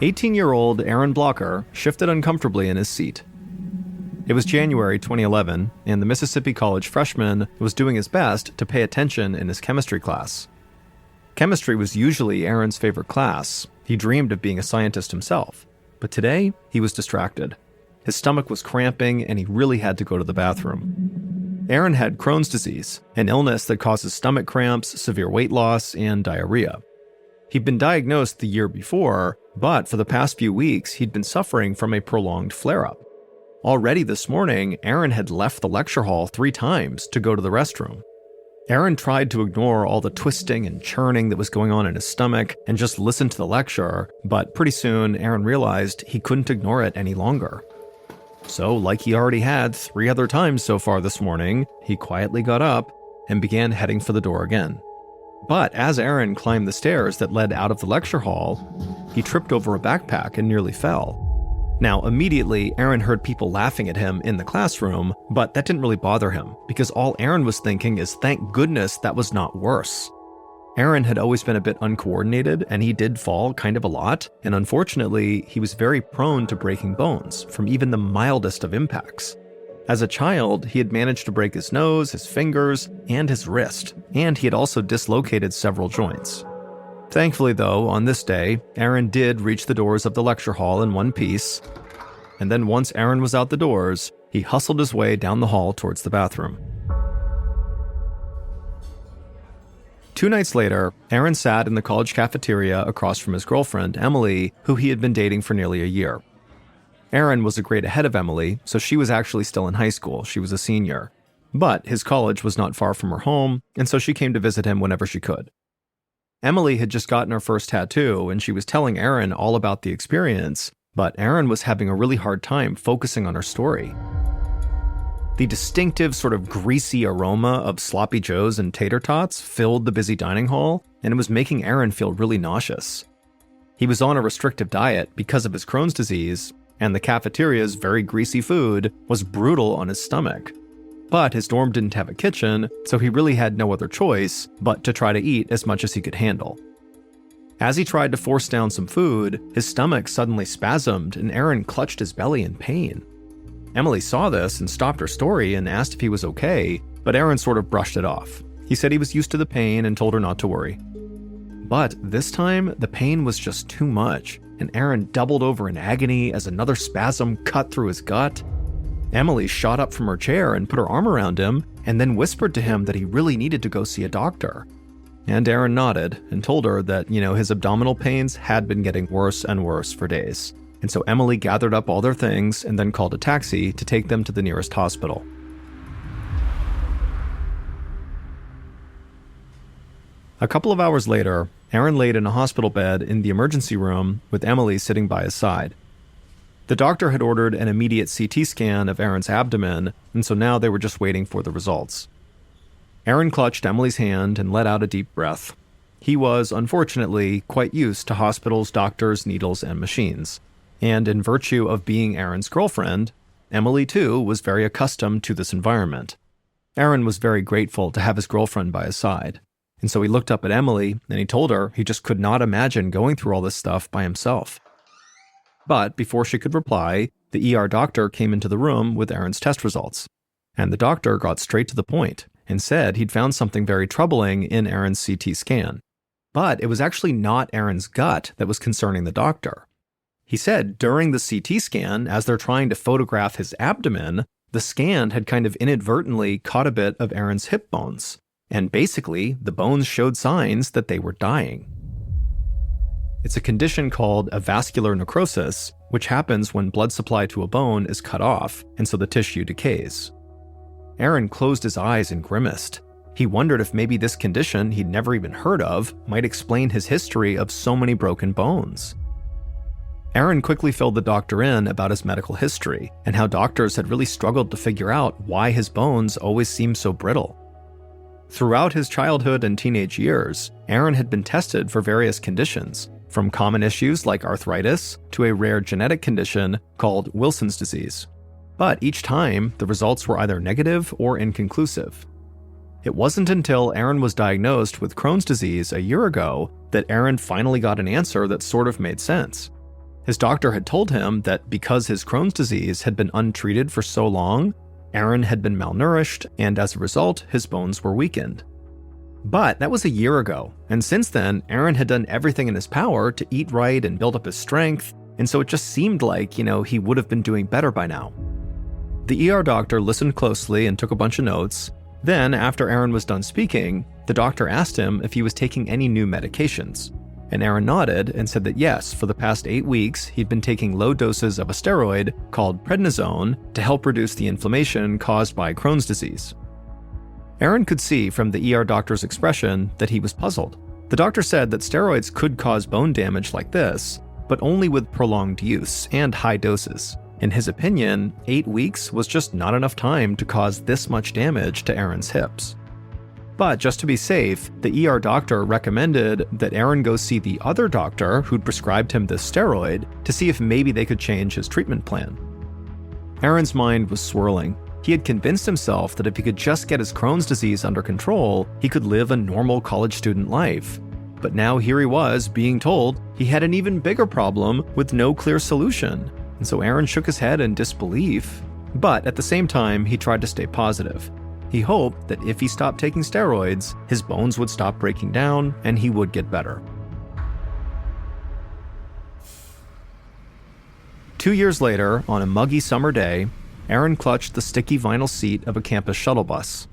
18-year-old Aaron Blocker shifted uncomfortably in his seat. It was January 2011, and the Mississippi College freshman was doing his best to pay attention in his chemistry class. Chemistry was usually Aaron's favorite class. He dreamed of being a scientist himself. But today, he was distracted. His stomach was cramping, and he really had to go to the bathroom. Aaron had Crohn's disease, an illness that causes stomach cramps, severe weight loss, and diarrhea. He'd been diagnosed the year before, but for the past few weeks, he'd been suffering from a prolonged flare-up. Already this morning, Aaron had left the lecture hall 3 times to go to the restroom. Aaron tried to ignore all the twisting and churning that was going on in his stomach and just listen to the lecture, but pretty soon Aaron realized he couldn't ignore it any longer. So, like he already had 3 other times so far this morning, he quietly got up and began heading for the door again. But as Aaron climbed the stairs that led out of the lecture hall, he tripped over a backpack and nearly fell. Now, immediately, Aaron heard people laughing at him in the classroom, but that didn't really bother him, because all Aaron was thinking is, thank goodness that was not worse. Aaron had always been a bit uncoordinated, and he did fall kind of a lot, and unfortunately, he was very prone to breaking bones from even the mildest of impacts. As a child, he had managed to break his nose, his fingers, and his wrist, and he had also dislocated several joints. Thankfully, though, on this day, Aaron did reach the doors of the lecture hall in one piece, and then once Aaron was out the doors, he hustled his way down the hall towards the bathroom. 2 nights later, Aaron sat in the college cafeteria across from his girlfriend, Emily, who he had been dating for nearly a year. Aaron was a grade ahead of Emily, so she was actually still in high school. She was a senior. But his college was not far from her home, and so she came to visit him whenever she could. Emily had just gotten her first tattoo, and she was telling Aaron all about the experience, but Aaron was having a really hard time focusing on her story. The distinctive sort of greasy aroma of sloppy joes and tater tots filled the busy dining hall, and it was making Aaron feel really nauseous. He was on a restrictive diet because of his Crohn's disease, and the cafeteria's very greasy food was brutal on his stomach. But his dorm didn't have a kitchen, so he really had no other choice but to try to eat as much as he could handle. As he tried to force down some food, his stomach suddenly spasmed and Aaron clutched his belly in pain. Emily saw this and stopped her story and asked if he was okay, but Aaron sort of brushed it off. He said he was used to the pain and told her not to worry. But this time, the pain was just too much, and Aaron doubled over in agony as another spasm cut through his gut. Emily shot up from her chair and put her arm around him, and then whispered to him that he really needed to go see a doctor. And Aaron nodded and told her that, his abdominal pains had been getting worse and worse for days. And so Emily gathered up all their things and then called a taxi to take them to the nearest hospital. A couple of hours later, Aaron laid in a hospital bed in the emergency room with Emily sitting by his side. The doctor had ordered an immediate CT scan of Aaron's abdomen, and so now they were just waiting for the results. Aaron clutched Emily's hand and let out a deep breath. He was, unfortunately, quite used to hospitals, doctors, needles, and machines. And in virtue of being Aaron's girlfriend, Emily, too, was very accustomed to this environment. Aaron was very grateful to have his girlfriend by his side. And so he looked up at Emily, and he told her he just could not imagine going through all this stuff by himself. But before she could reply, the ER doctor came into the room with Aaron's test results. And the doctor got straight to the point and said he'd found something very troubling in Aaron's CT scan. But it was actually not Aaron's gut that was concerning the doctor. He said during the CT scan, as they're trying to photograph his abdomen, the scan had kind of inadvertently caught a bit of Aaron's hip bones. And basically, the bones showed signs that they were dying. It's a condition called avascular necrosis, which happens when blood supply to a bone is cut off, and so the tissue decays. Aaron closed his eyes and grimaced. He wondered if maybe this condition he'd never even heard of might explain his history of so many broken bones. Aaron quickly filled the doctor in about his medical history, and how doctors had really struggled to figure out why his bones always seemed so brittle. Throughout his childhood and teenage years, Aaron had been tested for various conditions, from common issues like arthritis to a rare genetic condition called Wilson's disease. But each time, the results were either negative or inconclusive. It wasn't until Aaron was diagnosed with Crohn's disease a year ago that Aaron finally got an answer that sort of made sense. His doctor had told him that because his Crohn's disease had been untreated for so long, Aaron had been malnourished, and as a result, his bones were weakened. But that was a year ago, and since then, Aaron had done everything in his power to eat right and build up his strength, and so it just seemed like, he would have been doing better by now. The ER doctor listened closely and took a bunch of notes. Then, after Aaron was done speaking, the doctor asked him if he was taking any new medications. And Aaron nodded and said that yes, for the past 8 weeks, he'd been taking low doses of a steroid called prednisone to help reduce the inflammation caused by Crohn's disease. Aaron could see from the ER doctor's expression that he was puzzled. The doctor said that steroids could cause bone damage like this, but only with prolonged use and high doses. In his opinion, 8 weeks was just not enough time to cause this much damage to Aaron's hips. But just to be safe, the ER doctor recommended that Aaron go see the other doctor who'd prescribed him this steroid to see if maybe they could change his treatment plan. Aaron's mind was swirling. He had convinced himself that if he could just get his Crohn's disease under control, he could live a normal college student life. But now here he was being told he had an even bigger problem with no clear solution. And so Aaron shook his head in disbelief. But at the same time, he tried to stay positive. He hoped that if he stopped taking steroids, his bones would stop breaking down and he would get better. 2 years later, on a muggy summer day, Aaron clutched the sticky vinyl seat of a campus shuttle bus.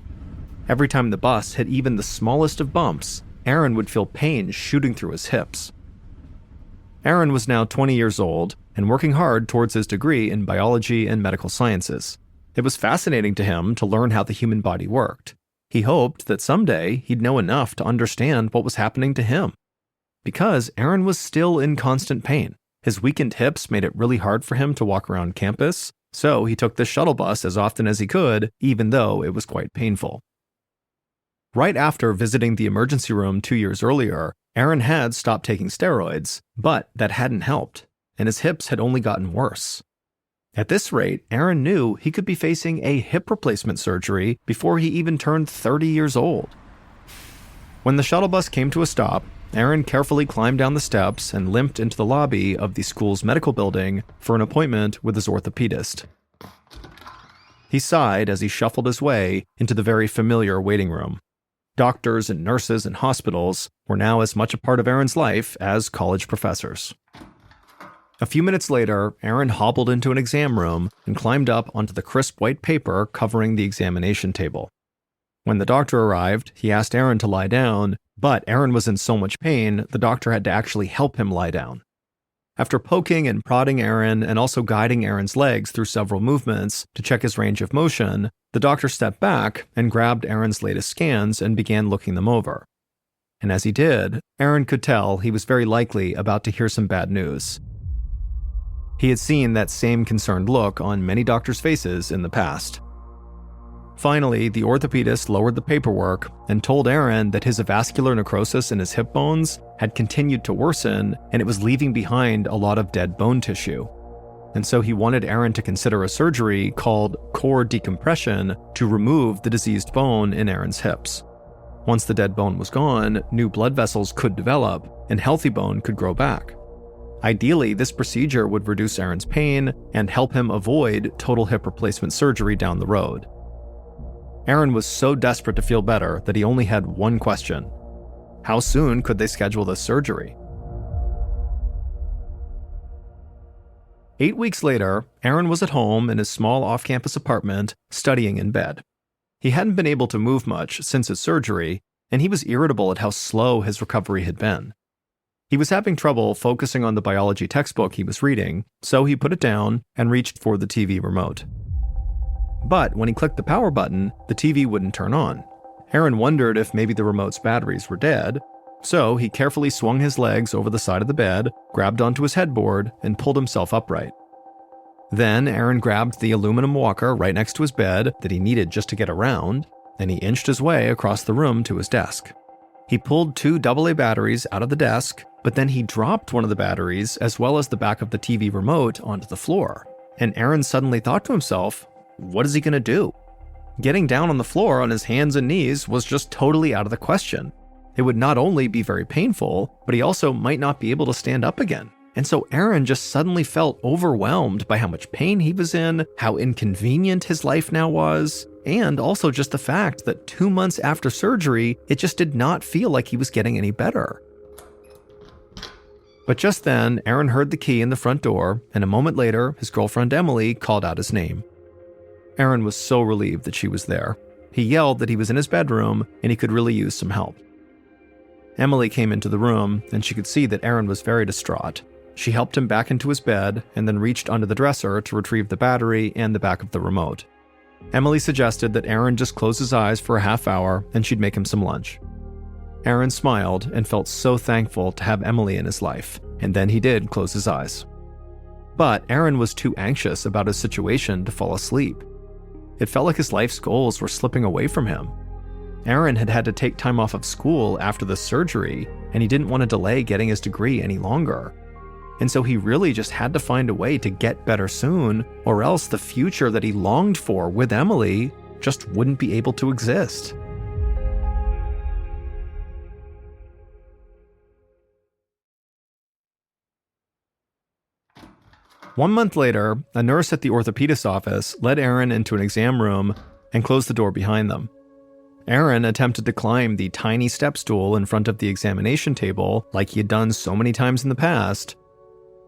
Every time the bus hit even the smallest of bumps, Aaron would feel pain shooting through his hips. Aaron was now 20 years old and working hard towards his degree in biology and medical sciences. It was fascinating to him to learn how the human body worked. He hoped that someday he'd know enough to understand what was happening to him. Because Aaron was still in constant pain. His weakened hips made it really hard for him to walk around campus, so he took the shuttle bus as often as he could, even though it was quite painful. Right after visiting the emergency room 2 years earlier, Aaron had stopped taking steroids, but that hadn't helped, and his hips had only gotten worse. At this rate, Aaron knew he could be facing a hip replacement surgery before he even turned 30 years old. When the shuttle bus came to a stop, Aaron carefully climbed down the steps and limped into the lobby of the school's medical building for an appointment with his orthopedist. He sighed as he shuffled his way into the very familiar waiting room. Doctors and nurses and hospitals were now as much a part of Aaron's life as college professors. A few minutes later, Aaron hobbled into an exam room and climbed up onto the crisp white paper covering the examination table. When the doctor arrived, he asked Aaron to lie down, but Aaron was in so much pain, the doctor had to actually help him lie down. After poking and prodding Aaron and also guiding Aaron's legs through several movements to check his range of motion, the doctor stepped back and grabbed Aaron's latest scans and began looking them over. And as he did, Aaron could tell he was very likely about to hear some bad news. He had seen that same concerned look on many doctors' faces in the past. Finally, the orthopedist lowered the paperwork and told Aaron that his avascular necrosis in his hip bones had continued to worsen and it was leaving behind a lot of dead bone tissue. And so he wanted Aaron to consider a surgery called core decompression to remove the diseased bone in Aaron's hips. Once the dead bone was gone, new blood vessels could develop and healthy bone could grow back. Ideally, this procedure would reduce Aaron's pain and help him avoid total hip replacement surgery down the road. Aaron was so desperate to feel better that he only had one question. How soon could they schedule this surgery? 8 weeks later, Aaron was at home in his small off-campus apartment, studying in bed. He hadn't been able to move much since his surgery, and he was irritable at how slow his recovery had been. He was having trouble focusing on the biology textbook he was reading, so he put it down and reached for the TV remote. But when he clicked the power button, the TV wouldn't turn on. Aaron wondered if maybe the remote's batteries were dead, so he carefully swung his legs over the side of the bed, grabbed onto his headboard, and pulled himself upright. Then Aaron grabbed the aluminum walker right next to his bed that he needed just to get around, and he inched his way across the room to his desk. He pulled 2 AA batteries out of the desk, but then he dropped one of the batteries as well as the back of the TV remote onto the floor. And Aaron suddenly thought to himself, what is he going to do? Getting down on the floor on his hands and knees was just totally out of the question. It would not only be very painful, but he also might not be able to stand up again. And so Aaron just suddenly felt overwhelmed by how much pain he was in, how inconvenient his life now was, and also just the fact that 2 months after surgery, it just did not feel like he was getting any better. But just then, Aaron heard the key in the front door, and a moment later, his girlfriend Emily called out his name. Aaron was so relieved that she was there. He yelled that he was in his bedroom and he could really use some help. Emily came into the room, and she could see that Aaron was very distraught. She helped him back into his bed and then reached under the dresser to retrieve the battery and the back of the remote. Emily suggested that Aaron just close his eyes for a half hour and she'd make him some lunch. Aaron smiled and felt so thankful to have Emily in his life, and then he did close his eyes. But Aaron was too anxious about his situation to fall asleep. It felt like his life's goals were slipping away from him. Aaron had had to take time off of school after the surgery, and he didn't want to delay getting his degree any longer. And so he really just had to find a way to get better soon, or else the future that he longed for with Emily just wouldn't be able to exist. One month later, a nurse at the orthopedist's office led Aaron into an exam room and closed the door behind them. Aaron attempted to climb the tiny step stool in front of the examination table like he had done so many times in the past,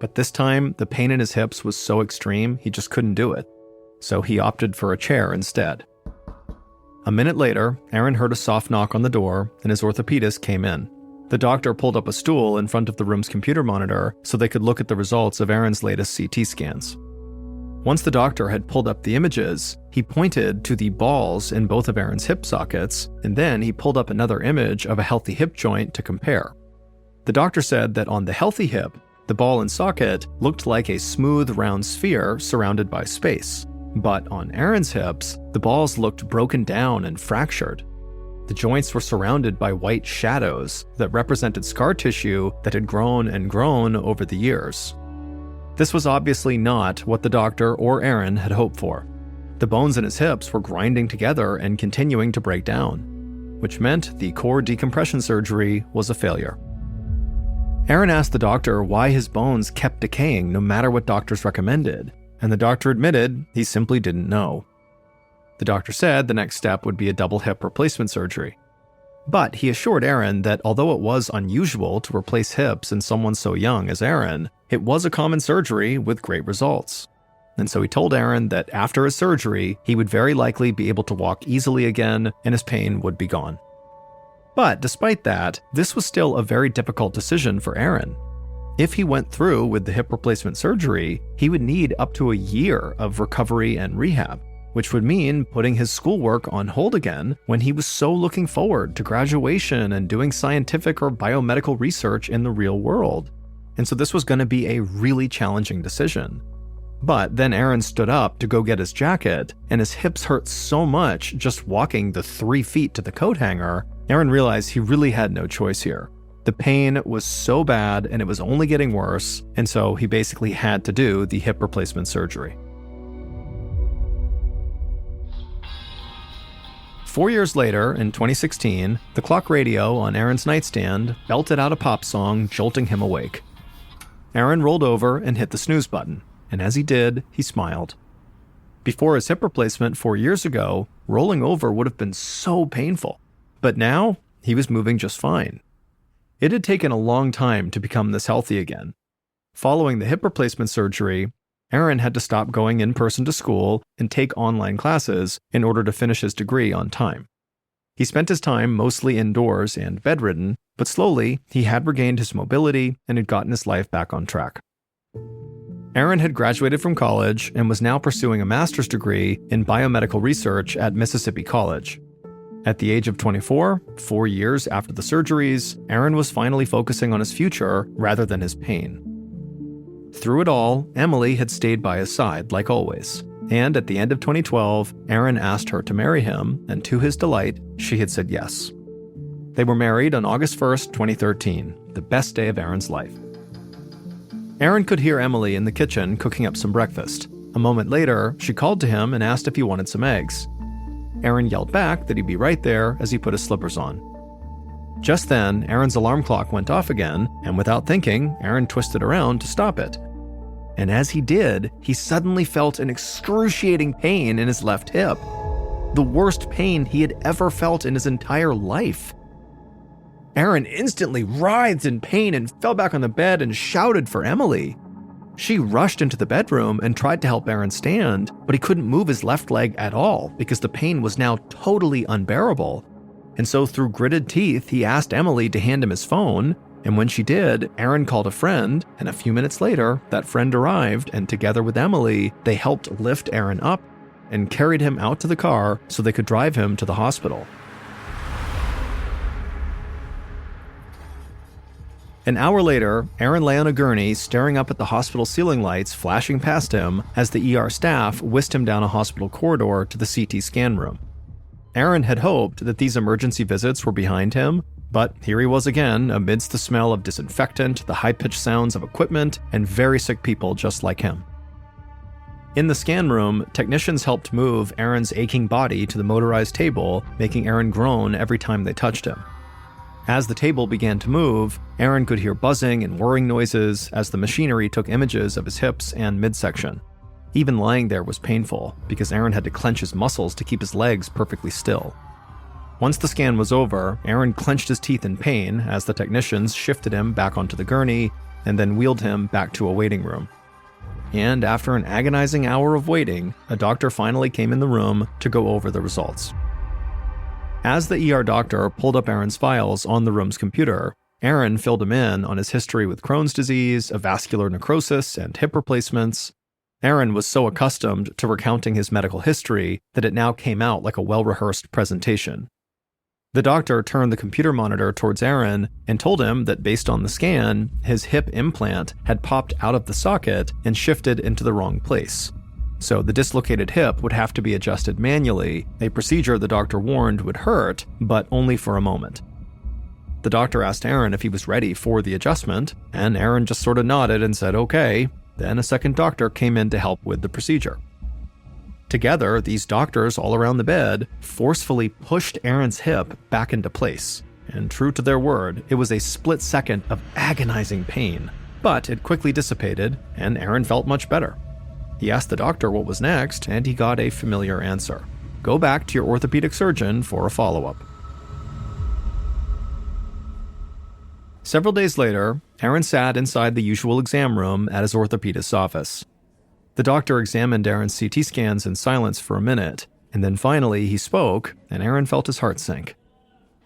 but this time the pain in his hips was so extreme he just couldn't do it, so he opted for a chair instead. A minute later, Aaron heard a soft knock on the door and his orthopedist came in. The doctor pulled up a stool in front of the room's computer monitor so they could look at the results of Aaron's latest CT scans. Once the doctor had pulled up the images, he pointed to the balls in both of Aaron's hip sockets, and then he pulled up another image of a healthy hip joint to compare. The doctor said that on the healthy hip, the ball and socket looked like a smooth, round sphere surrounded by space. But on Aaron's hips, the balls looked broken down and fractured. The joints were surrounded by white shadows that represented scar tissue that had grown and grown over the years. This was obviously not what the doctor or Aaron had hoped for. The bones in his hips were grinding together and continuing to break down, which meant the core decompression surgery was a failure. Aaron asked the doctor why his bones kept decaying no matter what doctors recommended, and the doctor admitted he simply didn't know. The doctor said the next step would be a double hip replacement surgery. But he assured Aaron that although it was unusual to replace hips in someone so young as Aaron, it was a common surgery with great results. And so he told Aaron that after his surgery, he would very likely be able to walk easily again and his pain would be gone. But despite that, this was still a very difficult decision for Aaron. If he went through with the hip replacement surgery, he would need up to a year of recovery and rehab, which would mean putting his schoolwork on hold again when he was so looking forward to graduation and doing scientific or biomedical research in the real world. And so this was going to be a really challenging decision. But then Aaron stood up to go get his jacket, and his hips hurt so much just walking the 3 feet to the coat hanger, Aaron realized he really had no choice here. The pain was so bad and it was only getting worse, and so he basically had to do the hip replacement surgery. 4 years later, in 2016, the clock radio on Aaron's nightstand belted out a pop song, jolting him awake. Aaron rolled over and hit the snooze button, and as he did, he smiled. Before his hip replacement 4 years ago, rolling over would have been so painful, but now he was moving just fine. It had taken a long time to become this healthy again. Following the hip replacement surgery, Aaron had to stop going in person to school and take online classes in order to finish his degree on time. He spent his time mostly indoors and bedridden, but slowly he had regained his mobility and had gotten his life back on track. Aaron had graduated from college and was now pursuing a master's degree in biomedical research at Mississippi College. At the age of 24, 4 years after the surgeries, Aaron was finally focusing on his future rather than his pain. Through it all, Emily had stayed by his side, like always. And at the end of 2012, Aaron asked her to marry him, and to his delight, she had said yes. They were married on August 1st, 2013, the best day of Aaron's life. Aaron could hear Emily in the kitchen cooking up some breakfast. A moment later, she called to him and asked if he wanted some eggs. Aaron yelled back that he'd be right there as he put his slippers on. Just then, Aaron's alarm clock went off again, and without thinking, Aaron twisted around to stop it. And as he did, he suddenly felt an excruciating pain in his left hip. The worst pain he had ever felt in his entire life. Aaron instantly writhed in pain and fell back on the bed and shouted for Emily. She rushed into the bedroom and tried to help Aaron stand, but he couldn't move his left leg at all because the pain was now totally unbearable. And so through gritted teeth, he asked Emily to hand him his phone, and when she did, Aaron called a friend, and a few minutes later, that friend arrived, and together with Emily, they helped lift Aaron up and carried him out to the car so they could drive him to the hospital. An hour later, Aaron lay on a gurney staring up at the hospital ceiling lights flashing past him as the ER staff whisked him down a hospital corridor to the CT scan room. Aaron had hoped that these emergency visits were behind him, but here he was again amidst the smell of disinfectant, the high-pitched sounds of equipment, and very sick people just like him. In the scan room, technicians helped move Aaron's aching body to the motorized table, making Aaron groan every time they touched him. As the table began to move, Aaron could hear buzzing and whirring noises as the machinery took images of his hips and midsection. Even lying there was painful, because Aaron had to clench his muscles to keep his legs perfectly still. Once the scan was over, Aaron clenched his teeth in pain as the technicians shifted him back onto the gurney and then wheeled him back to a waiting room. And after an agonizing hour of waiting, a doctor finally came in the room to go over the results. As the ER doctor pulled up Aaron's files on the room's computer, Aaron filled him in on his history with Crohn's disease, a vascular necrosis, and hip replacements. Aaron was so accustomed to recounting his medical history that it now came out like a well-rehearsed presentation. The doctor turned the computer monitor towards Aaron and told him that based on the scan, his hip implant had popped out of the socket and shifted into the wrong place. So the dislocated hip would have to be adjusted manually, a procedure the doctor warned would hurt, but only for a moment. The doctor asked Aaron if he was ready for the adjustment, and Aaron just sort of nodded and said okay. Then a second doctor came in to help with the procedure. Together, these doctors all around the bed forcefully pushed Aaron's hip back into place. And true to their word, it was a split second of agonizing pain, but it quickly dissipated, and Aaron felt much better. He asked the doctor what was next, and he got a familiar answer. Go back to your orthopedic surgeon for a follow-up. Several days later, Aaron sat inside the usual exam room at his orthopedist's office. The doctor examined Aaron's CT scans in silence for a minute, and then finally he spoke, and Aaron felt his heart sink.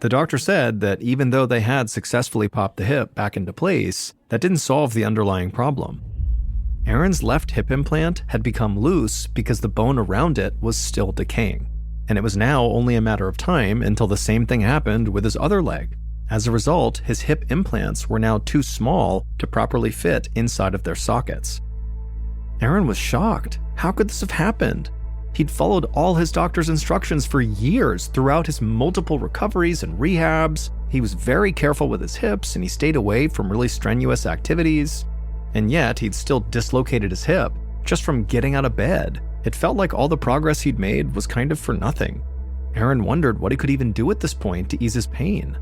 The doctor said that even though they had successfully popped the hip back into place, that didn't solve the underlying problem. Aaron's left hip implant had become loose because the bone around it was still decaying, and it was now only a matter of time until the same thing happened with his other leg. As a result, his hip implants were now too small to properly fit inside of their sockets. Aaron was shocked. How could this have happened? He'd followed all his doctor's instructions for years throughout his multiple recoveries and rehabs. He was very careful with his hips, and he stayed away from really strenuous activities. And yet, he'd still dislocated his hip just from getting out of bed. It felt like all the progress he'd made was kind of for nothing. Aaron wondered what he could even do at this point to ease his pain.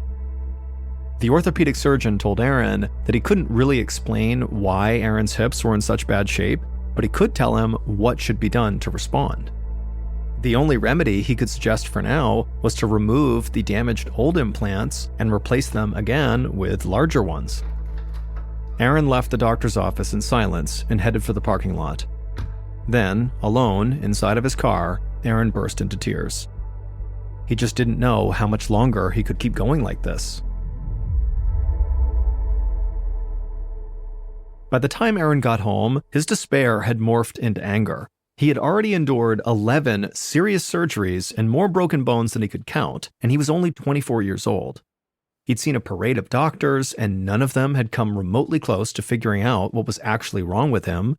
The orthopedic surgeon told Aaron that he couldn't really explain why Aaron's hips were in such bad shape, but he could tell him what should be done to respond. The only remedy he could suggest for now was to remove the damaged old implants and replace them again with larger ones. Aaron left the doctor's office in silence and headed for the parking lot. Then, alone, inside of his car, Aaron burst into tears. He just didn't know how much longer he could keep going like this. By the time Aaron got home, his despair had morphed into anger. He had already endured 11 serious surgeries and more broken bones than he could count, and he was only 24 years old. He'd seen a parade of doctors, and none of them had come remotely close to figuring out what was actually wrong with him.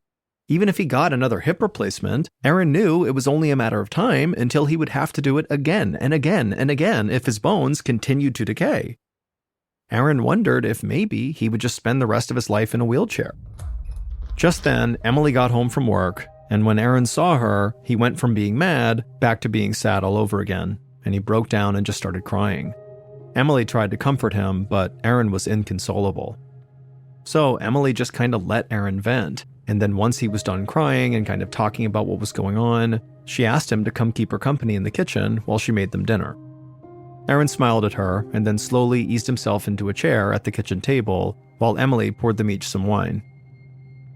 Even if he got another hip replacement, Aaron knew it was only a matter of time until he would have to do it again and again and again if his bones continued to decay. Aaron wondered if maybe he would just spend the rest of his life in a wheelchair. Just then, Emily got home from work, and when Aaron saw her, he went from being mad back to being sad all over again, and he broke down and just started crying. Emily tried to comfort him, but Aaron was inconsolable. So Emily just kind of let Aaron vent, and then once he was done crying and kind of talking about what was going on, she asked him to come keep her company in the kitchen while she made them dinner. Aaron smiled at her and then slowly eased himself into a chair at the kitchen table while Emily poured them each some wine.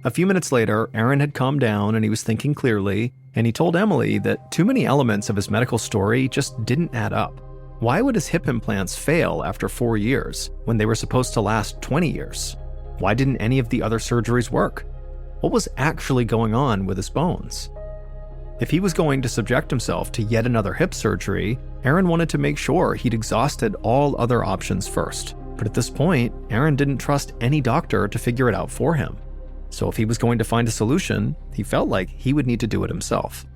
A few minutes later, Aaron had calmed down and he was thinking clearly, and he told Emily that too many elements of his medical story just didn't add up. Why would his hip implants fail after 4 years when they were supposed to last 20 years? Why didn't any of the other surgeries work? What was actually going on with his bones? If he was going to subject himself to yet another hip surgery, Aaron wanted to make sure he'd exhausted all other options first. But at this point, Aaron didn't trust any doctor to figure it out for him. So if he was going to find a solution, he felt like he would need to do it himself.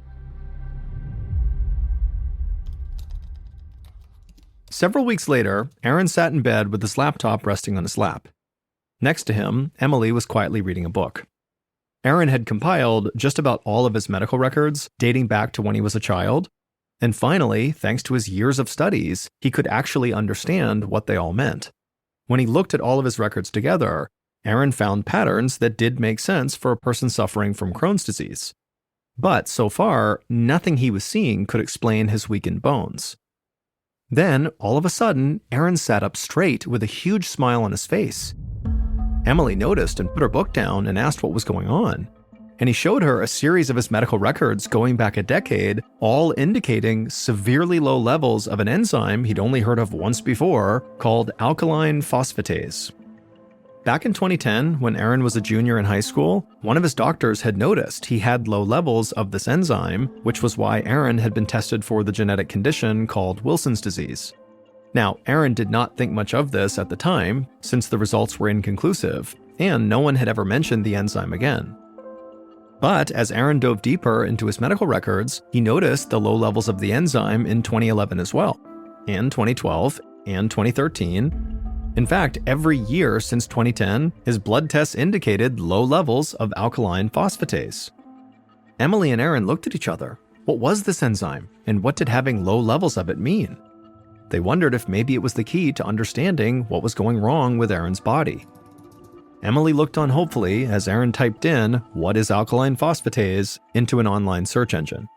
Several weeks later, Aaron sat in bed with his laptop resting on his lap. Next to him, Emily was quietly reading a book. Aaron had compiled just about all of his medical records dating back to when he was a child, and finally, thanks to his years of studies, he could actually understand what they all meant. When he looked at all of his records together, Aaron found patterns that did make sense for a person suffering from Crohn's disease. But so far, nothing he was seeing could explain his weakened bones. Then, all of a sudden, Aaron sat up straight with a huge smile on his face. Emily noticed and put her book down and asked what was going on. And he showed her a series of his medical records going back a decade, all indicating severely low levels of an enzyme he'd only heard of once before, called alkaline phosphatase. Back in 2010, when Aaron was a junior in high school, one of his doctors had noticed he had low levels of this enzyme, which was why Aaron had been tested for the genetic condition called Wilson's disease. Now, Aaron did not think much of this at the time, since the results were inconclusive, and no one had ever mentioned the enzyme again. But as Aaron dove deeper into his medical records, he noticed the low levels of the enzyme in 2011 as well, and 2012, and 2013. In fact, every year since 2010, his blood tests indicated low levels of alkaline phosphatase. Emily and Aaron looked at each other. What was this enzyme, and what did having low levels of it mean? They wondered if maybe it was the key to understanding what was going wrong with Aaron's body. Emily looked on hopefully as Aaron typed in, "What is alkaline phosphatase?" into an online search engine.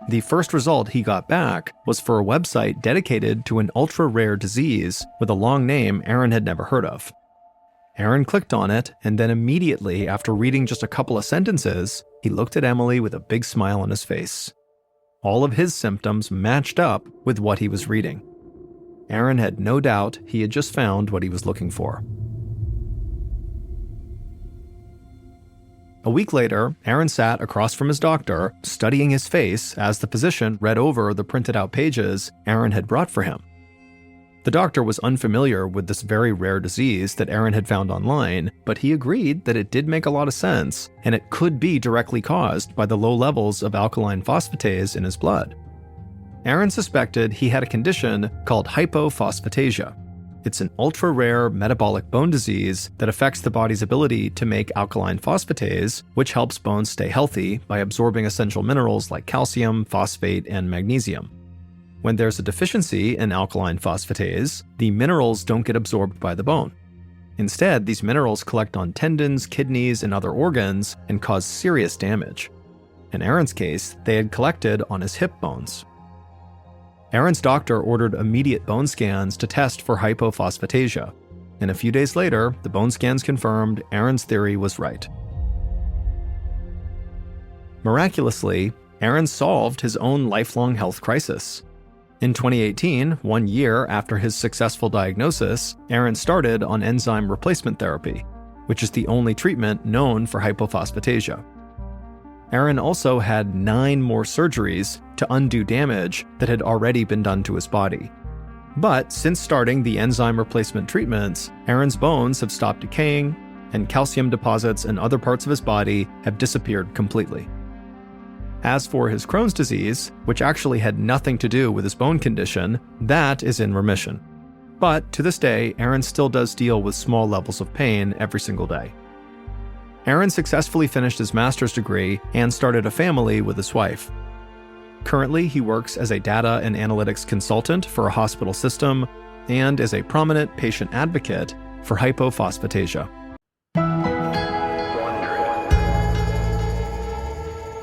The first result he got back was for a website dedicated to an ultra-rare disease with a long name Aaron had never heard of. Aaron clicked on it, and then immediately after reading just a couple of sentences, he looked at Emily with a big smile on his face. All of his symptoms matched up with what he was reading. Aaron had no doubt he had just found what he was looking for. A week later, Aaron sat across from his doctor, studying his face as the physician read over the printed out pages Aaron had brought for him. The doctor was unfamiliar with this very rare disease that Aaron had found online, but he agreed that it did make a lot of sense, and it could be directly caused by the low levels of alkaline phosphatase in his blood. Aaron suspected he had a condition called hypophosphatasia. It's an ultra-rare metabolic bone disease that affects the body's ability to make alkaline phosphatase, which helps bones stay healthy by absorbing essential minerals like calcium, phosphate, and magnesium. When there's a deficiency in alkaline phosphatase, the minerals don't get absorbed by the bone. Instead, these minerals collect on tendons, kidneys, and other organs and cause serious damage. In Aaron's case, they had collected on his hip bones. Aaron's doctor ordered immediate bone scans to test for hypophosphatasia, and a few days later, the bone scans confirmed Aaron's theory was right. Miraculously, Aaron solved his own lifelong health crisis. In 2018, 1 year after his successful diagnosis, Aaron started on enzyme replacement therapy, which is the only treatment known for hypophosphatasia. Aaron also had 9 more surgeries to undo damage that had already been done to his body. But since starting the enzyme replacement treatments, Aaron's bones have stopped decaying, and calcium deposits in other parts of his body have disappeared completely. As for his Crohn's disease, which actually had nothing to do with his bone condition, that is in remission. But to this day, Aaron still does deal with small levels of pain every single day. Aaron successfully finished his master's degree and started a family with his wife. Currently, he works as a data and analytics consultant for a hospital system, and is a prominent patient advocate for hypophosphatasia.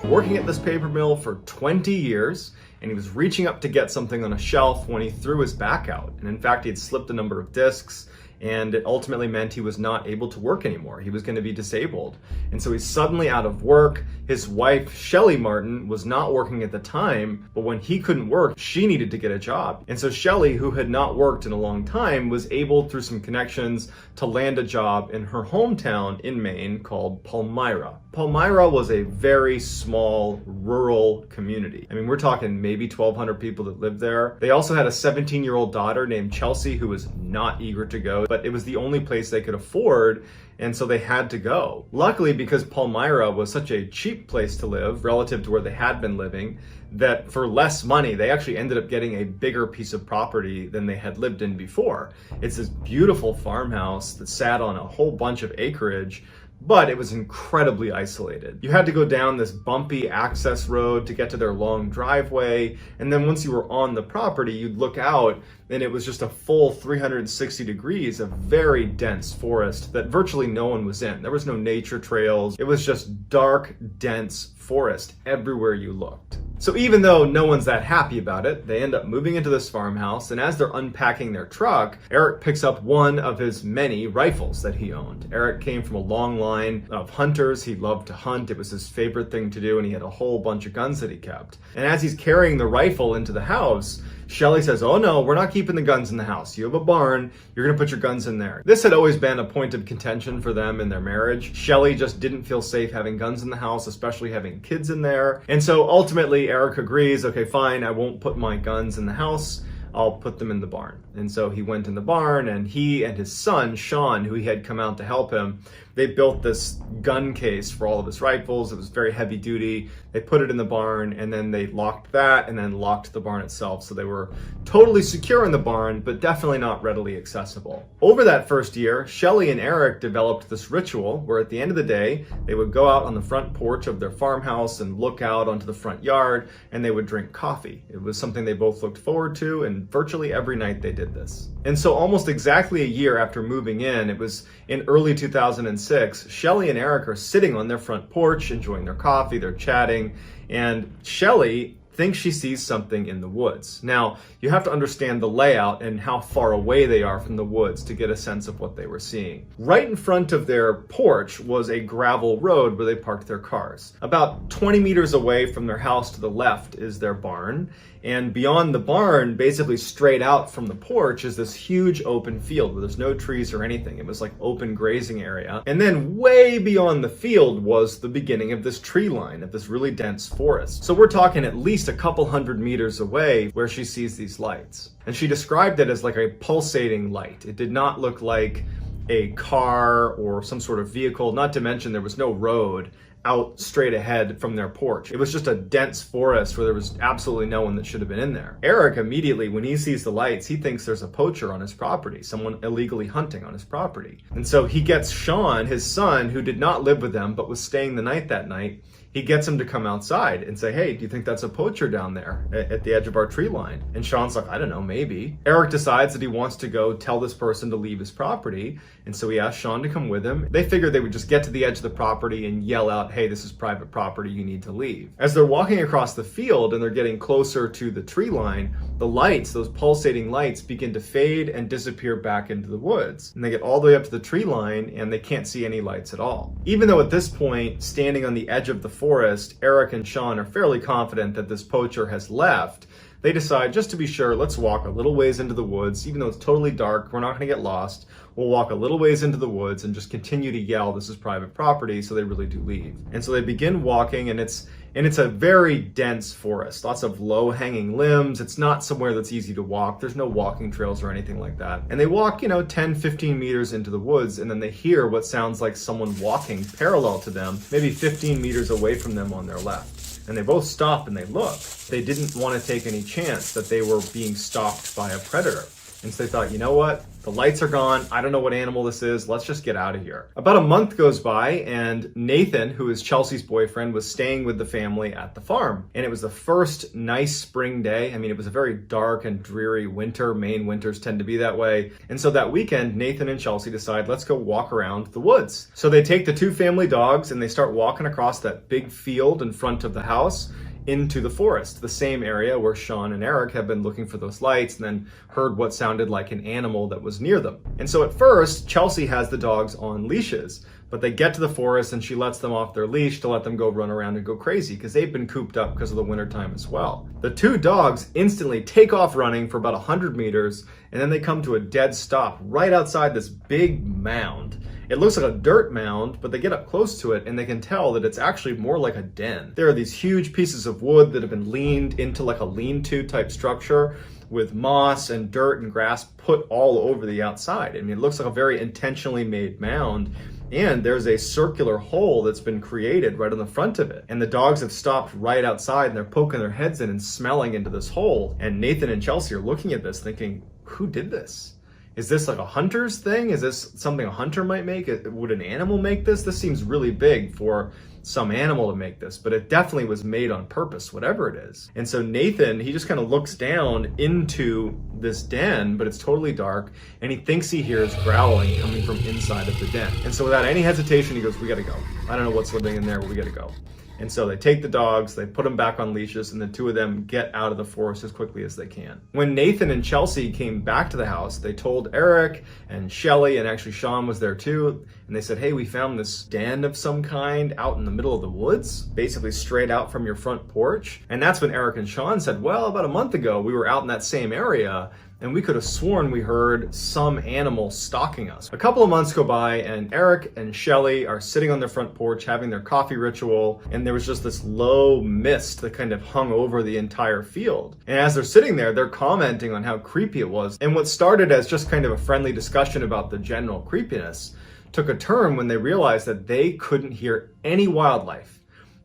Working at this paper mill for 20 years, and he was reaching up to get something on a shelf when he threw his back out. And in fact, he had slipped a number of discs, and it ultimately meant he was not able to work anymore. He was going to be disabled. And so he's suddenly out of work. His wife, Shelly Martin, was not working at the time, but when he couldn't work, she needed to get a job. And so Shelly, who had not worked in a long time, was able, through some connections, to land a job in her hometown in Maine called Palmyra. Palmyra was a very small, rural community. I mean, we're talking maybe 1,200 people that lived there. They also had a 17-year-old daughter named Chelsea who was not eager to go, but it was the only place they could afford, and so they had to go. Luckily, because Palmyra was such a cheap place to live relative to where they had been living, that for less money, they actually ended up getting a bigger piece of property than they had lived in before. It's this beautiful farmhouse that sat on a whole bunch of acreage, but it was incredibly isolated. You had to go down this bumpy access road to get to their long driveway, and then once you were on the property, you'd look out and it was just a full 360 degrees of very dense forest that virtually no one was in. There was no nature trails. It was just dark, dense forest everywhere you looked. So even though no one's that happy about it, they end up moving into this farmhouse, and as they're unpacking their truck, Eric picks up one of his many rifles that he owned. Eric came from a long line of hunters. He loved to hunt. It was his favorite thing to do, and he had a whole bunch of guns that he kept. And as he's carrying the rifle into the house, Shelly says, "Oh no, we're not keeping the guns in the house. You have a barn, you're gonna put your guns in there." This had always been a point of contention for them in their marriage. Shelly just didn't feel safe having guns in the house, especially having kids in there. And so ultimately Eric agrees, okay, fine, I won't put my guns in the house. I'll put them in the barn. And so he went in the barn, and he and his son, Sean, who he had come out to help him, they built this gun case for all of his rifles. It was very heavy duty. They put it in the barn, and then they locked that and then locked the barn itself. So they were totally secure in the barn, but definitely not readily accessible. Over that first year, Shelly and Eric developed this ritual where at the end of the day, they would go out on the front porch of their farmhouse and look out onto the front yard, and they would drink coffee. It was something they both looked forward to, and virtually every night they did this. And so almost exactly a year after moving in, it was in early 2006, Shelly and Eric are sitting on their front porch, enjoying their coffee, they're chatting, and Shelly thinks she sees something in the woods. Now, you have to understand the layout and how far away they are from the woods to get a sense of what they were seeing. Right in front of their porch was a gravel road where they parked their cars. About 20 meters away from their house to the left is their barn, and beyond the barn, basically straight out from the porch, is this huge open field where there's no trees or anything. It was like open grazing area. And then way beyond the field was the beginning of this tree line, of this really dense forest. So we're talking at least a couple hundred meters away where she sees these lights. And she described it as like a pulsating light. It did not look like a car or some sort of vehicle, not to mention there was no road out straight ahead from their porch. It was just a dense forest where there was absolutely no one that should have been in there. Eric immediately, when he sees the lights, he thinks there's a poacher on his property, someone illegally hunting on his property. And so he gets Sean, his son, who did not live with them but was staying the night that night, he gets him to come outside and say, "Hey, do you think that's a poacher down there at the edge of our tree line?" And Sean's like, "I don't know, maybe." Eric decides that he wants to go tell this person to leave his property, and so he asks Sean to come with him. They figured they would just get to the edge of the property and yell out, "Hey, this is private property, you need to leave." As they're walking across the field and they're getting closer to the tree line, the lights, those pulsating lights, begin to fade and disappear back into the woods. And they get all the way up to the tree line and they can't see any lights at all. Even though at this point, standing on the edge of the forest, Eric and Sean are fairly confident that this poacher has left, they decide, just to be sure, let's walk a little ways into the woods. Even though it's totally dark, we're not going to get lost. We'll walk a little ways into the woods and just continue to yell, "This is private property," so they really do leave. And so they begin walking, and it's a very dense forest, lots of low-hanging limbs. It's not somewhere that's easy to walk. There's no walking trails or anything like that. And they walk, 10, 15 meters into the woods, and then they hear what sounds like someone walking parallel to them, maybe 15 meters away from them on their left. And they both stop and they look. They didn't want to take any chance that they were being stalked by a predator. And so they thought, you know what? The lights are gone. I don't know what animal this is. Let's just get out of here. About a month goes by, and Nathan, who is Chelsea's boyfriend, was staying with the family at the farm. And it was the first nice spring day. I mean, it was a very dark and dreary winter. Maine winters tend to be that way. And so that weekend, Nathan and Chelsea decide, let's go walk around the woods. So they take the two family dogs and they start walking across that big field in front of the house into the forest, the same area where Sean and Eric have been looking for those lights and then heard what sounded like an animal that was near them. And so at first, Chelsea has the dogs on leashes, but they get to the forest and she lets them off their leash to let them go run around and go crazy because they've been cooped up because of the wintertime as well. The two dogs instantly take off running for about 100 meters and then they come to a dead stop right outside this big mound. It looks like a dirt mound, but they get up close to it and they can tell that it's actually more like a den. There are these huge pieces of wood that have been leaned into like a lean-to type structure with moss and dirt and grass put all over the outside. I mean, it looks like a very intentionally made mound. And there's a circular hole that's been created right on the front of it. And the dogs have stopped right outside and they're poking their heads in and smelling into this hole. And Nathan and Chelsea are looking at this thinking, who did this? Is this like a hunter's thing? Is this something a hunter might make? Would an animal make this? This seems really big for some animal to make this, but it definitely was made on purpose, whatever it is. And so Nathan, he just kind of looks down into this den, but it's totally dark, and he thinks he hears growling coming from inside of the den. And so without any hesitation, he goes, we gotta go. I don't know what's living in there, but we gotta go. And so they take the dogs, they put them back on leashes, and the two of them get out of the forest as quickly as they can. When Nathan and Chelsea came back to the house, they told Eric and Shelly, and actually Sean was there too, and they said, hey, we found this den of some kind out in the middle of the woods, basically straight out from your front porch. And that's when Eric and Sean said, well, about a month ago, we were out in that same area, and we could have sworn we heard some animal stalking us. A couple of months go by and Eric and Shelly are sitting on their front porch having their coffee ritual, and there was just this low mist that kind of hung over the entire field. And as they're sitting there, they're commenting on how creepy it was. And what started as just kind of a friendly discussion about the general creepiness took a turn when they realized that they couldn't hear any wildlife.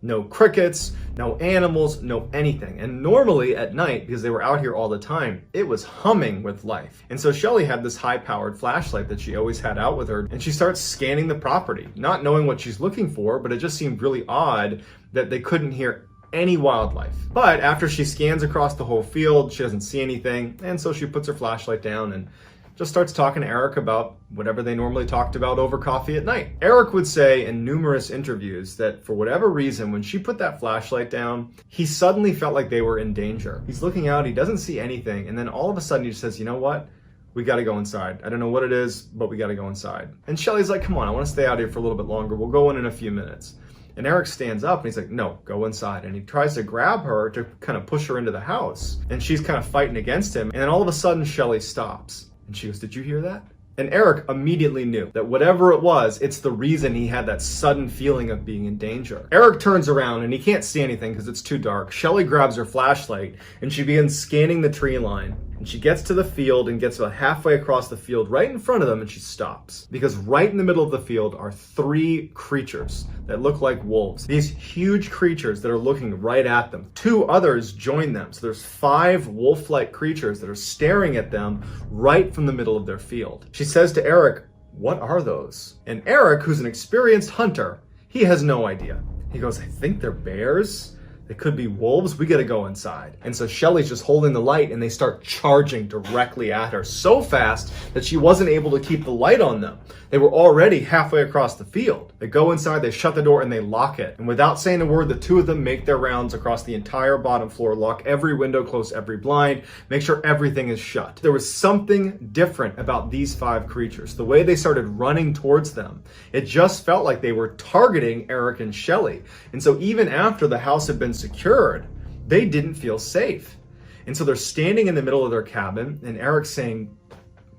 No crickets, no animals, no anything. And normally at night, because they were out here all the time, it was humming with life. And so Shelly had this high-powered flashlight that she always had out with her, and she starts scanning the property, not knowing what she's looking for, but it just seemed really odd that they couldn't hear any wildlife. But after she scans across the whole field, she doesn't see anything, and so she puts her flashlight down and just starts talking to Eric about whatever they normally talked about over coffee at night. Eric would say in numerous interviews that for whatever reason, when she put that flashlight down, he suddenly felt like they were in danger. He's looking out, he doesn't see anything, and then all of a sudden he just says, you know what? We gotta go inside. I don't know what it is, but we gotta go inside. And Shelly's like, come on, I wanna stay out here for a little bit longer. We'll go in a few minutes. And Eric stands up and he's like, no, go inside. And he tries to grab her to kind of push her into the house. And she's kind of fighting against him. And then all of a sudden, Shelly stops. And she goes, did you hear that? And Eric immediately knew that whatever it was, it's the reason he had that sudden feeling of being in danger. Eric turns around and he can't see anything because it's too dark. Shelly grabs her flashlight and she begins scanning the tree line. And she gets to the field and gets about halfway across the field right in front of them, and she stops. Because right in the middle of the field are three creatures that look like wolves. These huge creatures that are looking right at them. Two others join them. So there's 5 wolf-like creatures that are staring at them right from the middle of their field. She says to Eric, what are those? And Eric, who's an experienced hunter, he has no idea. He goes, I think they're bears. They could be wolves. We gotta go inside. And so Shelly's just holding the light and they start charging directly at her so fast that she wasn't able to keep the light on them. They were already halfway across the field. They go inside, they shut the door, and they lock it. And without saying a word, the two of them make their rounds across the entire bottom floor, lock every window, close every blind, make sure everything is shut. There was something different about these 5 creatures. The way they started running towards them, it just felt like they were targeting Eric and Shelly. And so even after the house had been secured, they didn't feel safe. And so they're standing in the middle of their cabin, and Eric's saying,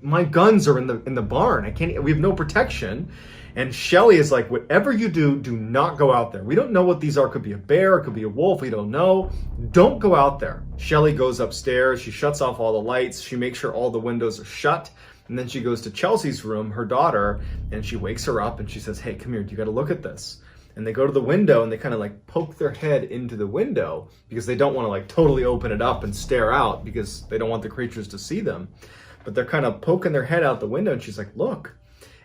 my guns are in the barn. We have no protection. And Shelly is like, whatever you do, do not go out there. We don't know what these are. It could be a bear, it could be a wolf, we don't know. Don't go out there. Shelly goes upstairs, she shuts off all the lights, she makes sure all the windows are shut. And then she goes to Chelsea's room, her daughter, and she wakes her up and she says, hey, come here, you gotta look at this. And they go to the window and they kind of like poke their head into the window because they don't want to like totally open it up and stare out because they don't want the creatures to see them. but they're kind of poking their head out the window, and she's like, look.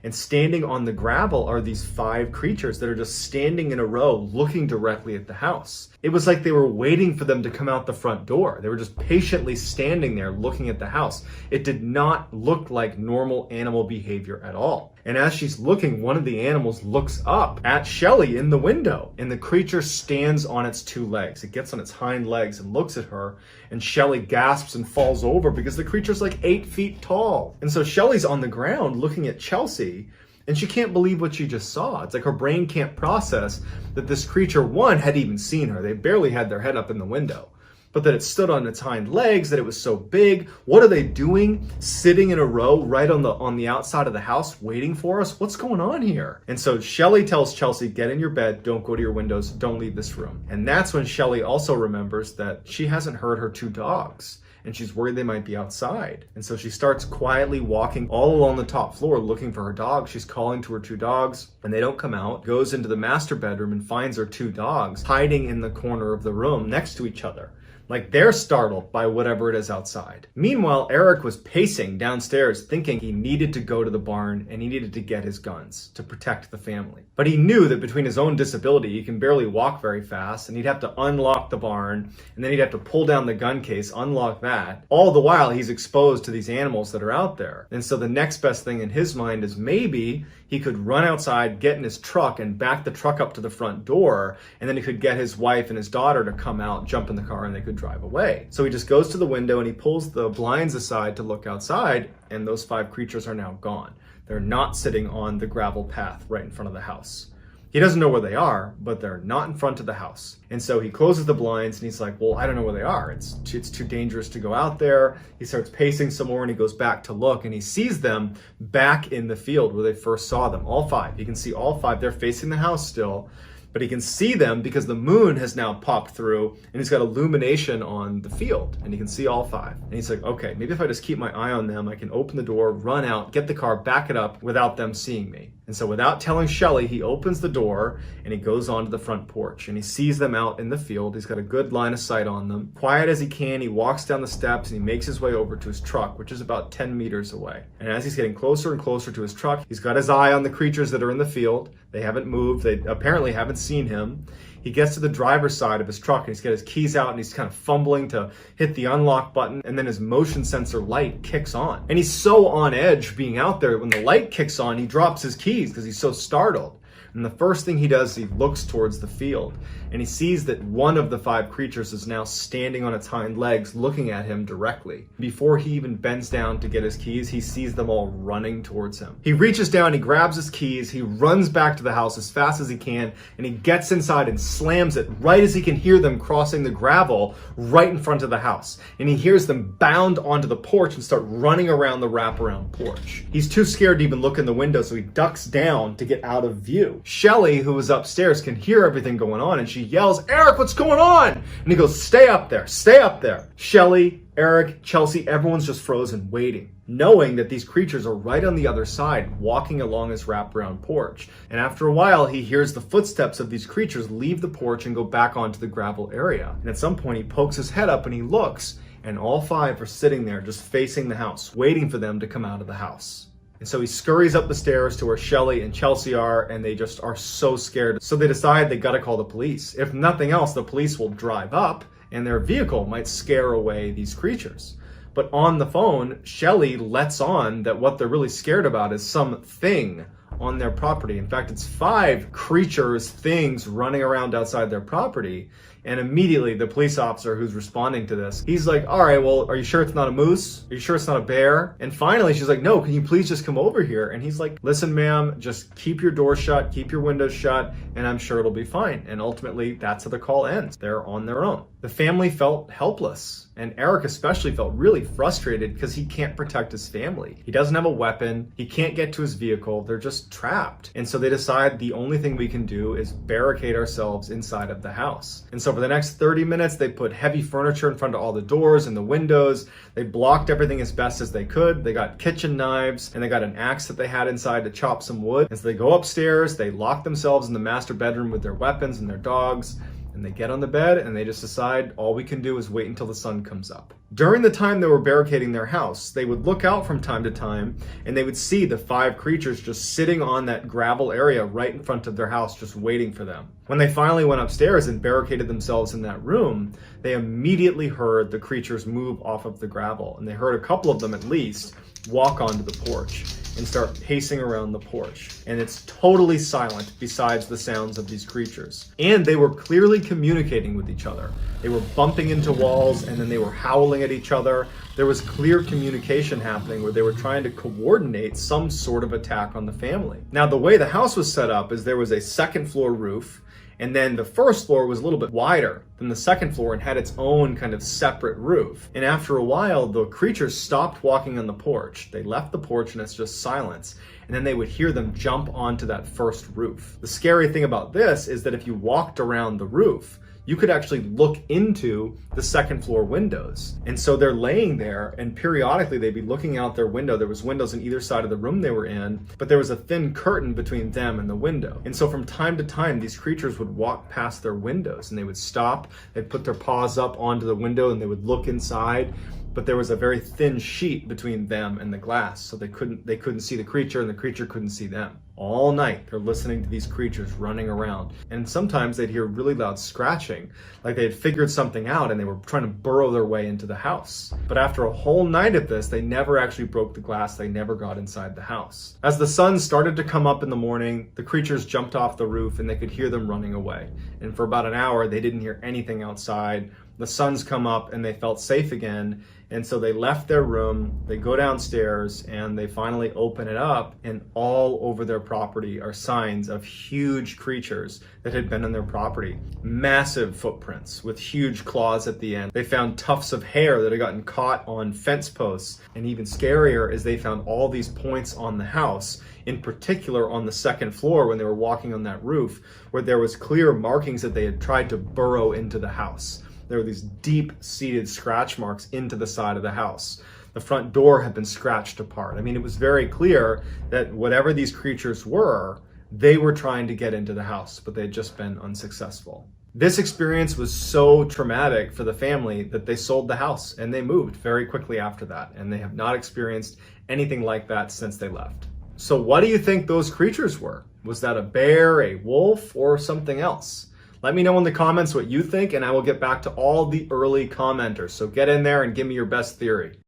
And standing on the gravel are these 5 creatures that are just standing in a row looking directly at the house. It was like they were waiting for them to come out the front door. They were just patiently standing there looking at the house. It did not look like normal animal behavior at all. And as she's looking, one of the animals looks up at Shelley in the window, and the creature stands on its 2 legs. It gets on its hind legs and looks at her, and Shelley gasps and falls over because the creature's like 8 feet tall. And so Shelley's on the ground looking at Chelsea, and she can't believe what she just saw. It's like her brain can't process that this creature, one, had even seen her. They barely had their head up in the window. But that it stood on its hind legs, that it was so big. What are they doing? Sitting in a row right on the outside of the house waiting for us? What's going on here? And so Shelley tells Chelsea, get in your bed, don't go to your windows, don't leave this room. And that's when Shelley also remembers that she hasn't heard her 2 dogs. And she's worried they might be outside. And so she starts quietly walking all along the top floor looking for her dogs. She's calling to her 2 dogs, and they don't come out. Goes into the master bedroom and finds her 2 dogs hiding in the corner of the room next to each other. Like they're startled by whatever it is outside. Meanwhile, Eric was pacing downstairs thinking he needed to go to the barn and he needed to get his guns to protect the family. But he knew that between his own disability, he can barely walk very fast, and he'd have to unlock the barn, and then he'd have to pull down the gun case, unlock that. All the while, he's exposed to these animals that are out there. And so the next best thing in his mind is maybe he could run outside, get in his truck, and back the truck up to the front door, and then he could get his wife and his daughter to come out, jump in the car, and they could drive away. So he just goes to the window and he pulls the blinds aside to look outside, and those 5 creatures are now gone. They're not sitting on the gravel path right in front of the house. He doesn't know where they are, but they're not in front of the house. And so he closes the blinds and he's like, well, I don't know where they are. It's too dangerous to go out there. He starts pacing some more and he goes back to look, and he sees them back in the field where they first saw them, all 5. You can see all 5. They're facing the house still, but he can see them because the moon has now popped through and he's got illumination on the field, and he can see all 5. And he's like, okay, maybe if I just keep my eye on them, I can open the door, run out, get the car, back it up without them seeing me. And so without telling Shelley, he opens the door and he goes onto the front porch and he sees them out in the field. He's got a good line of sight on them. Quiet as he can, he walks down the steps and he makes his way over to his truck, which is about 10 meters away. And as he's getting closer and closer to his truck, he's got his eye on the creatures that are in the field. They haven't moved. They apparently haven't seen him. He gets to the driver's side of his truck and he's got his keys out and he's kind of fumbling to hit the unlock button, and then his motion sensor light kicks on. And he's so on edge being out there, when the light kicks on, he drops his keys because he's so startled. And the first thing he does, he looks towards the field and he sees that one of the 5 creatures is now standing on its hind legs looking at him directly. Before he even bends down to get his keys, he sees them all running towards him. He reaches down, he grabs his keys, he runs back to the house as fast as he can, and he gets inside and slams it right as he can hear them crossing the gravel right in front of the house. And he hears them bound onto the porch and start running around the wraparound porch. He's too scared to even look in the window, so he ducks down to get out of view. Shelley, who was upstairs, can hear everything going on, and she yells, Eric, what's going on? And he goes, stay up there, stay up there. Shelley, Eric, Chelsea, everyone's just frozen waiting, knowing that these creatures are right on the other side, walking along his wraparound porch. And after a while, he hears the footsteps of these creatures leave the porch and go back onto the gravel area. And at some point, he pokes his head up and he looks, and all 5 are sitting there just facing the house, waiting for them to come out of the house. And so he scurries up the stairs to where Shelley and Chelsea are, and they just are so scared. So they decide they gotta call the police. If nothing else, the police will drive up and their vehicle might scare away these creatures. But on the phone, Shelley lets on that what they're really scared about is something on their property. In fact, it's 5 creatures, things running around outside their property. And immediately the police officer who's responding to this, he's like, all right, well, are you sure it's not a moose? Are you sure it's not a bear? And finally, she's like, no, can you please just come over here? And he's like, listen, ma'am, just keep your door shut, keep your windows shut, and I'm sure it'll be fine. And ultimately, that's how the call ends. They're on their own. The family felt helpless. And Eric especially felt really frustrated because he can't protect his family. He doesn't have a weapon. He can't get to his vehicle. They're just trapped. And so they decide the only thing we can do is barricade ourselves inside of the house. And so for the next 30 minutes, they put heavy furniture in front of all the doors and the windows. They blocked everything as best as they could. They got kitchen knives and they got an axe that they had inside to chop some wood. And so they go upstairs, they lock themselves in the master bedroom with their weapons and their dogs. And And they get on the bed and they just decide all we can do is wait until the sun comes up. During the time they were barricading their house, they would look out from time to time and they would see the 5 creatures just sitting on that gravel area right in front of their house, just waiting for them. When they finally went upstairs and barricaded themselves in that room, they immediately heard the creatures move off of the gravel, and they heard a couple of them at least walk onto the porch and start pacing around the porch. And it's totally silent besides the sounds of these creatures. And they were clearly communicating with each other. They were bumping into walls and then they were howling at each other. There was clear communication happening where they were trying to coordinate some sort of attack on the family. Now, the way the house was set up is there was a second floor roof, and then the first floor was a little bit wider than the second floor and had its own kind of separate roof. And after a while, the creatures stopped walking on the porch. They left the porch and it's just silence. And then they would hear them jump onto that first roof. The scary thing about this is that if you walked around the roof, you could actually look into the second floor windows. And so they're laying there and periodically they'd be looking out their window. There was windows on either side of the room they were in, but there was a thin curtain between them and the window. And so from time to time, these creatures would walk past their windows and they would stop, they'd put their paws up onto the window and they would look inside. But there was a very thin sheet between them and the glass, so they couldn't see the creature and the creature couldn't see them. All night, they're listening to these creatures running around. And sometimes they'd hear really loud scratching, like they had figured something out and they were trying to burrow their way into the house. But after a whole night of this, they never actually broke the glass. They never got inside the house. As the sun started to come up in the morning, the creatures jumped off the roof and they could hear them running away. And for about an hour, they didn't hear anything outside. The sun's come up and they felt safe again. And so they left their room, they go downstairs, and they finally open it up, and all over their property are signs of huge creatures that had been on their property. Massive footprints with huge claws at the end. They found tufts of hair that had gotten caught on fence posts. And even scarier is they found all these points on the house, in particular on the second floor when they were walking on that roof, where there was clear markings that they had tried to burrow into the house. There were these deep-seated scratch marks into the side of the house. The front door had been scratched apart. I mean, it was very clear that whatever these creatures were, they were trying to get into the house, but they had just been unsuccessful. This experience was so traumatic for the family that they sold the house and they moved very quickly after that, and they have not experienced anything like that since they left. So what do you think those creatures were? Was that a bear, a wolf, or something else? Let me know in the comments what you think, and I will get back to all the early commenters. So get in there and give me your best theory.